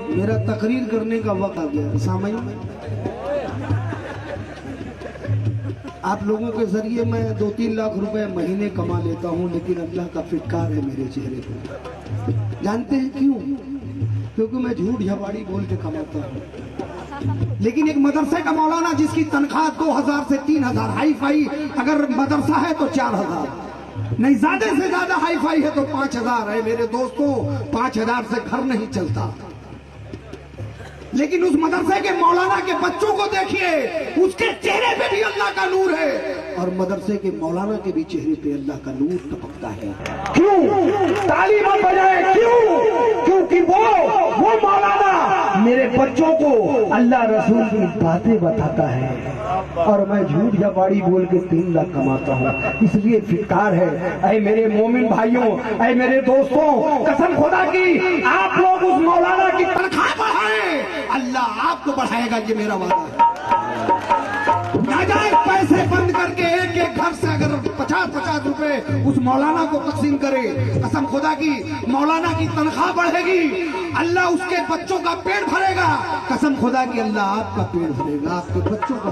میرا تقریر کرنے کا وقت آ گیا سامعین، آپ لوگوں کے ذریعے میں 2-3 لاکھ روپے مہینے کما لیتا ہوں، لیکن اللہ کا فٹکار ہے میرے چہرے پہ۔ جانتے ہیں کیوں؟ کیونکہ میں جھوٹ جھپاڑی بول کے کماتا ہوں۔ لیکن ایک مدرسے کا مولانا جس کی تنخواہ 2000 سے 3000 ہائی فائی، اگر مدرسہ ہے تو 4000، نہیں زیادہ سے زیادہ ہائی فائی ہے تو 5000 ہے میرے دوستوں، 5000 سے گھر نہیں چلتا۔ لیکن اس مدرسے کے مولانا کے بچوں کو دیکھیے، اس کے چہرے پہ بھی اللہ کا نور ہے، اور مدرسے کے مولانا کے بھی چہرے پہ اللہ کا نور ٹپکتا ہے۔ کیوں؟ تعلیم بجائے کیوں؟ کیونکہ وہ مولانا میرے بچوں کو اللہ رسول کی باتیں بتاتا ہے، اور میں جھوٹ جھپاڑی بول کے 3 لاکھ کماتا ہوں۔ اس لیے فٹکار ہے۔ اے میرے مومن بھائیوں، اے میرے دوستوں، قسم خدا کی آپ لوگ اس مولانا کی تنخواہ بڑھائیں، اللہ آپ کو بڑھائے گا، یہ میرا وعدہ ہے۔ ناجائز پیسے بند کر کے ایک ایک گھر سے اگر 50-50 روپے اس مولانا کو تقسیم کرے، قسم خدا کی مولانا کی تنخواہ بڑھے گی، اللہ اس کے بچوں کا پیٹ بھرے گا، قسم خدا کی اللہ آپ کا پیٹ بھرے گا، آپ کے بچوں کا